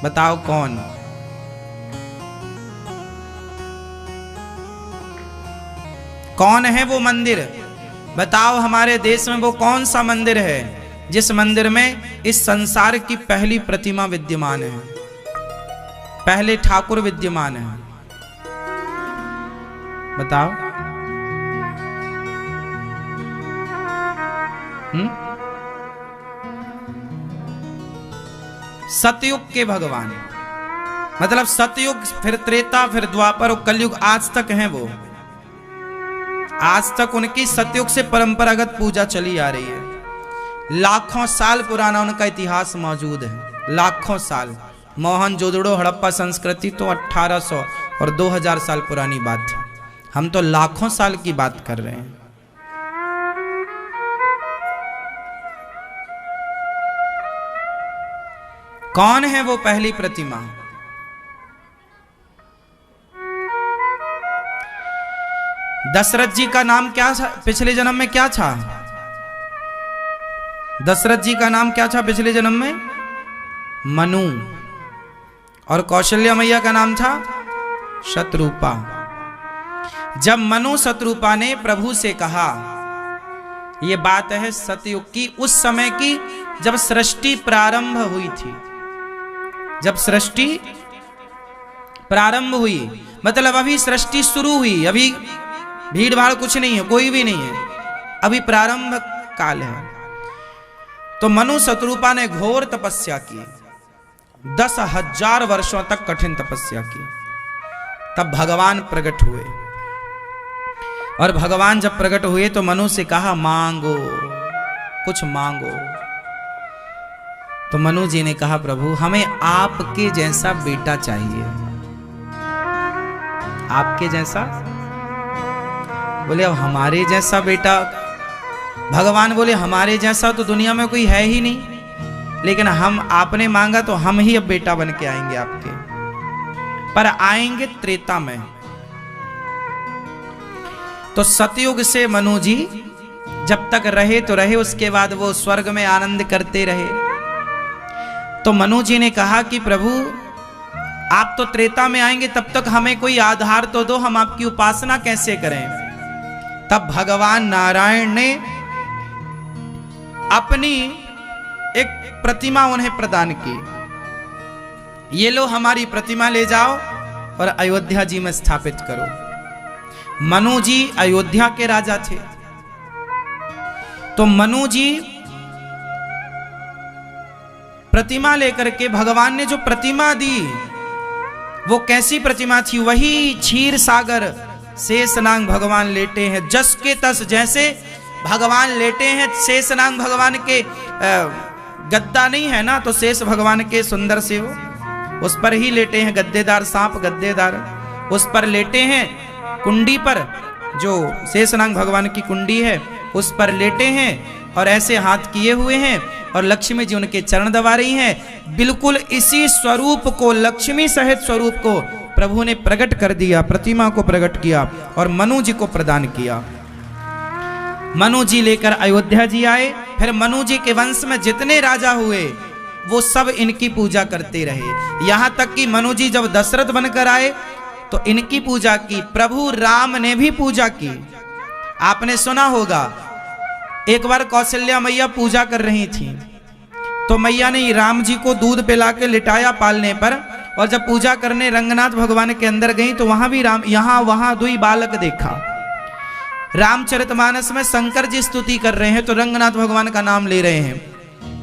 बताओ कौन? कौन है वो मंदिर? बताओ हमारे देश में वो कौन सा मंदिर है जिस मंदिर में इस संसार की पहली प्रतिमा विद्यमान है, पहले ठाकुर विद्यमान है? बताओ। सतयुग के भगवान, मतलब सतयुग, फिर त्रेता, फिर द्वापर और कलयुग, आज तक हैं वो। आज तक उनकी सतयुग से परंपरागत पूजा चली आ रही है। लाखों साल पुराना उनका इतिहास मौजूद है, लाखों साल। मोहनजोदड़ो हड़प्पा संस्कृति तो 1800 और 2000 साल पुरानी बात है। हम तो लाखों साल की बात कर रहे हैं। कौन है वो पहली प्रतिमा? दशरथ जी का नाम क्या था पिछले जन्म में? क्या था दशरथ जी का नाम? क्या था पिछले जन्म में? मनु। और कौशल्या मैया का नाम था शतरूपा। जब मनु शतरूपा ने प्रभु से कहा, यह बात है सतयुग की, उस समय की जब सृष्टि प्रारंभ हुई थी। जब सृष्टि प्रारंभ हुई मतलब अभी सृष्टि शुरू हुई, अभी भीड़ भाड़ कुछ नहीं है, कोई भी नहीं है, अभी प्रारंभ काल है। तो मनु शतरूपा ने घोर तपस्या की, 10,000 वर्षों तक कठिन तपस्या की। तब भगवान प्रकट हुए, और भगवान जब प्रकट हुए तो मनु से कहा, मांगो, कुछ मांगो। तो मनु जी ने कहा, प्रभु हमें आपके जैसा बेटा चाहिए। आपके जैसा? बोले अब हमारे जैसा बेटा? भगवान बोले हमारे जैसा तो दुनिया में कोई है ही नहीं, लेकिन हम, आपने मांगा तो हम ही अब बेटा बन के आएंगे आपके, पर आएंगे त्रेता में। तो सतयुग से मनु जी जब तक रहे तो रहे, उसके बाद वो स्वर्ग में आनंद करते रहे। तो मनु जी ने कहा कि प्रभु आप तो त्रेता में आएंगे, तब तक हमें कोई आधार तो दो, हम आपकी उपासना कैसे करें? तब भगवान नारायण ने अपनी एक प्रतिमा उन्हें प्रदान की। ये लो हमारी प्रतिमा ले जाओ और अयोध्या जी में स्थापित करो। मनु जी अयोध्या के राजा थे। तो मनु जी प्रतिमा लेकर के, भगवान ने जो प्रतिमा दी वो कैसी प्रतिमा थी? वही क्षीर सागर शेषनाग भगवान लेटे हैं, जस के तस, जैसे भगवान लेटे हैं। शेषनाग भगवान के गद्दा नहीं है ना, तो शेष भगवान के सुंदर से वो उस पर ही लेटे हैं। गद्देदार सांप, गद्देदार उस पर लेटे हैं। कुंडी पर, जो शेषनाग भगवान की कुंडी है उस पर लेटे हैं और ऐसे हाथ किए हुए हैं, और लक्ष्मी जी उनके चरण दबा रही हैं। बिल्कुल इसी स्वरूप को, लक्ष्मी सहित स्वरूप को प्रभु ने प्रकट कर दिया, प्रतिमा को प्रकट किया और मनु जी को प्रदान किया। मनु जी लेकर अयोध्या जी आए। फिर मनु जी के वंश में जितने राजा हुए वो सब इनकी पूजा करते रहे, यहां तक कि मनु जी जब दशरथ बनकर आए तो इनकी पूजा की। प्रभु राम ने भी पूजा की। आपने सुना होगा, एक बार कौशल्या मैया पूजा कर रही थी, तो मैया ने राम जी को दूध पिला के लिटाया पालने पर, और जब पूजा करने रंगनाथ भगवान के अंदर गई तो वहां भी राम, यहां वहां दुई बालक देखा। रामचरितमानस में शंकर जी स्तुति कर रहे हैं तो रंगनाथ भगवान का नाम ले रहे हैं।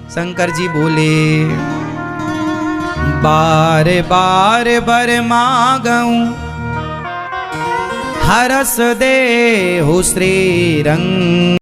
शंकर जी बोले, बार बार बर मांगऊं हरस दे हो श्री रंग।